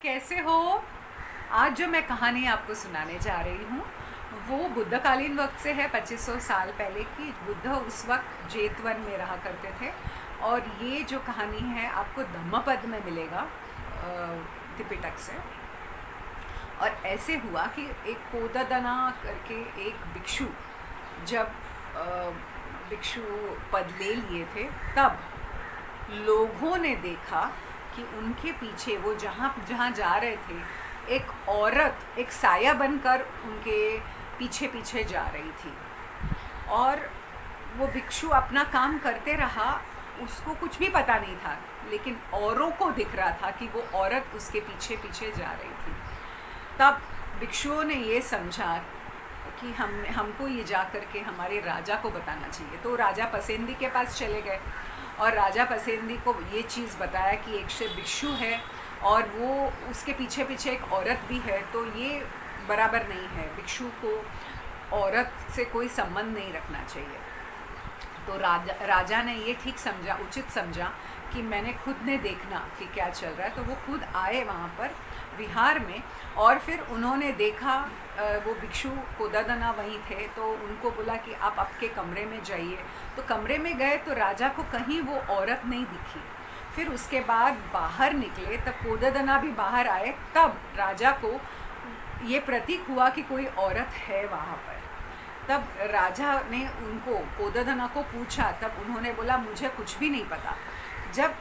कैसे हो? आज जो मैं कहानी आपको सुनाने जा रही हूँ वो बुद्धकालीन वक्त से है। 2500 साल पहले की। बुद्ध उस वक्त जेतवन में रहा करते थे। और ये जो कहानी है आपको धम्मपद में मिलेगा, त्रिपिटक से। और ऐसे हुआ कि एक कोददना करके एक भिक्षु जब भिक्षु पद ले लिए थे, तब लोगों ने देखा कि उनके पीछे वो जहाँ जहाँ जा रहे थे एक औरत एक साया बनकर उनके पीछे पीछे जा रही थी। और वो भिक्षु अपना काम करते रहा, उसको कुछ भी पता नहीं था, लेकिन औरों को दिख रहा था कि वो औरत उसके पीछे पीछे जा रही थी। तब भिक्षुओं ने ये समझा कि हमको ये जा कर के हमारे राजा को बताना चाहिए। तो राजा पसेंदी के पास चले गए और राजा पसेंदी को ये चीज़ बताया कि एक से भिक्षु है और वो उसके पीछे पीछे एक औरत भी है, तो ये बराबर नहीं है, भिक्षु को औरत से कोई संबंध नहीं रखना चाहिए। तो राजा ने ये ठीक समझा, उचित समझा कि मैंने खुद ने देखना कि क्या चल रहा है। तो वो खुद आए वहाँ पर विहार में और फिर उन्होंने देखा वो भिक्षु कोददना वहीं थे। तो उनको बोला कि आप आपके कमरे में जाइए। तो कमरे में गए तो राजा को कहीं वो औरत नहीं दिखी। फिर उसके बाद बाहर निकले, तब कोददना भी बाहर आए, तब राजा को ये प्रतीक हुआ कि कोई औरत है वहाँ पर। तब राजा ने उनको कोददना को पूछा, तब उन्होंने बोला मुझे कुछ भी नहीं पता। जब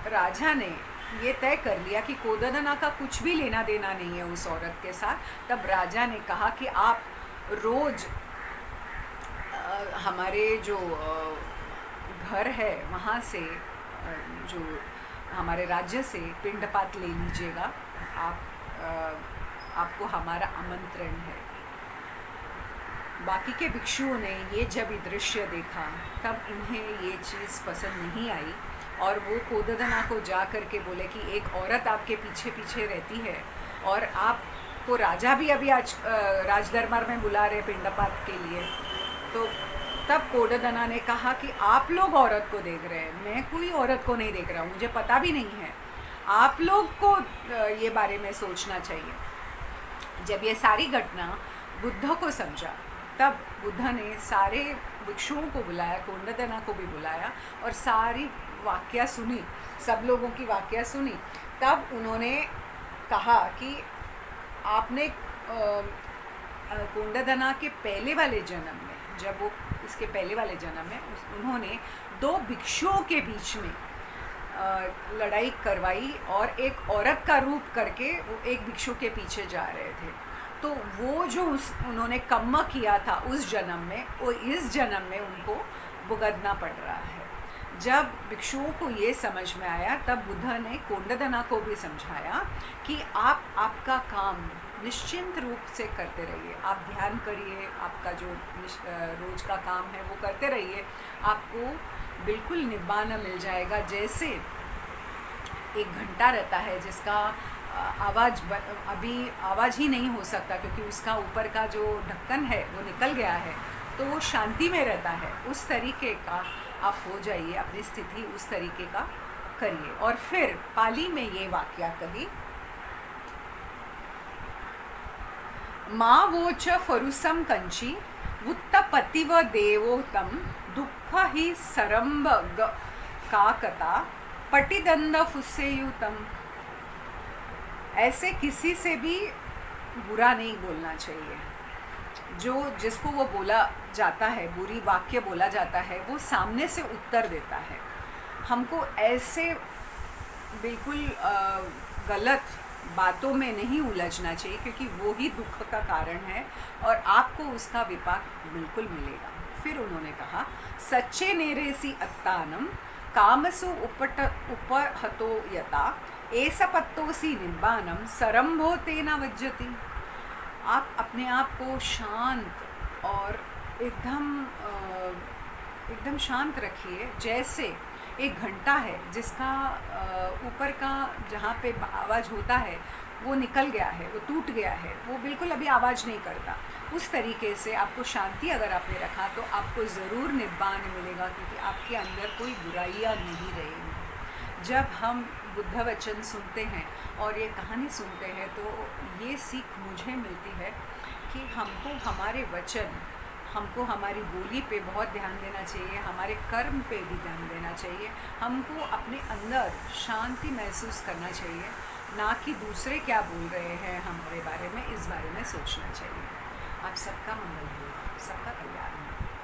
राजा ने ये तय कर लिया कि कोददना का कुछ भी लेना देना नहीं है उस औरत के साथ, तब राजा ने कहा कि आप रोज़ हमारे जो घर है वहाँ से जो हमारे राज्य से पिंडपात ले लीजिएगा। आपको हमारा आमंत्रण है। बाकी के भिक्षुओं ने ये जब दृश्य देखा तब इन्हें ये चीज़ पसंद नहीं आई और वो कोददना को जा कर के बोले कि एक औरत आपके पीछे पीछे रहती है और आपको राजा भी अभी आज राजदरबार में बुला रहे पिंडपात के लिए। तो तब कोददना ने कहा कि आप लोग औरत को देख रहे हैं, मैं कोई औरत को नहीं देख रहा हूँ, मुझे पता भी नहीं है, आप लोग को ये बारे में सोचना चाहिए। जब ये सारी घटना बुद्ध को समझा, तब बुद्ध ने सारे भिक्षुओं को बुलाया, कोददना को भी बुलाया और सारी वाक्या सुनी, सब लोगों की वाक्या सुनी। तब उन्होंने कहा कि आपने कोददना के पहले वाले जन्म में, जब वो इसके पहले वाले जन्म में उन्होंने दो भिक्षुओं के बीच में लड़ाई करवाई और एक औरत का रूप करके वो एक भिक्षु के पीछे जा रहे थे। तो वो जो उन्होंने कर्म किया था उस जन्म में, वो इस जन्म में उनको भुगतना पड़ रहा है। जब भिक्षुओं को ये समझ में आया, तब बुद्ध ने कोददना को भी समझाया कि आप आपका काम निश्चिंत रूप से करते रहिए, आप ध्यान करिए, आपका जो रोज का काम है वो करते रहिए, आपको बिल्कुल निब्बान मिल जाएगा। जैसे एक घंटा रहता है जिसका अभी आवाज़ ही नहीं हो सकता क्योंकि उसका ऊपर का जो ढक्कन है वो निकल गया है, तो वो शांति में रहता है। उस तरीके का आप हो जाइए, अपनी स्थिति उस तरीके का करिए। और फिर पाली में ये वाक्या कही, माँ वोच फरुसम कंची उत्तपतिव देवोतम दुख ही सरंब काकता पटिदंड फुस्सेयुतम। ऐसे किसी से भी बुरा नहीं बोलना चाहिए। जो जिसको वो बोला जाता है, बुरी वाक्य बोला जाता है, वो सामने से उत्तर देता है। हमको ऐसे बिल्कुल गलत बातों में नहीं उलझना चाहिए क्योंकि वो ही दुख का कारण है और आपको उसका विपाक बिल्कुल मिलेगा। फिर उन्होंने कहा, सच्चे नेरेसी अत्तानम कामसु उपहतो यता एसपत्तोसी निब्बानम सरंभो तेना वज्जति। आप अपने आप को शांत और एकदम शांत रखिए। जैसे एक घंटा है जिसका ऊपर का जहाँ पे आवाज़ होता है वो निकल गया है, वो टूट गया है, वो बिल्कुल अभी आवाज़ नहीं करता। उस तरीके से आपको शांति अगर आपने रखा तो आपको ज़रूर निब्बान मिलेगा क्योंकि आपके अंदर कोई बुराइयाँ नहीं रहेंगी। जब हम बुद्ध वचन सुनते हैं और ये कहानी सुनते हैं तो ये सीख मुझे मिलती है कि हमको हमारे वचन, हमको हमारी बोली पे बहुत ध्यान देना चाहिए, हमारे कर्म पे भी ध्यान देना चाहिए। हमको अपने अंदर शांति महसूस करना चाहिए, ना कि दूसरे क्या बोल रहे हैं हमारे बारे में, इस बारे में सोचना चाहिए। आप सबका मंगल हो, सबका कल्याण हो।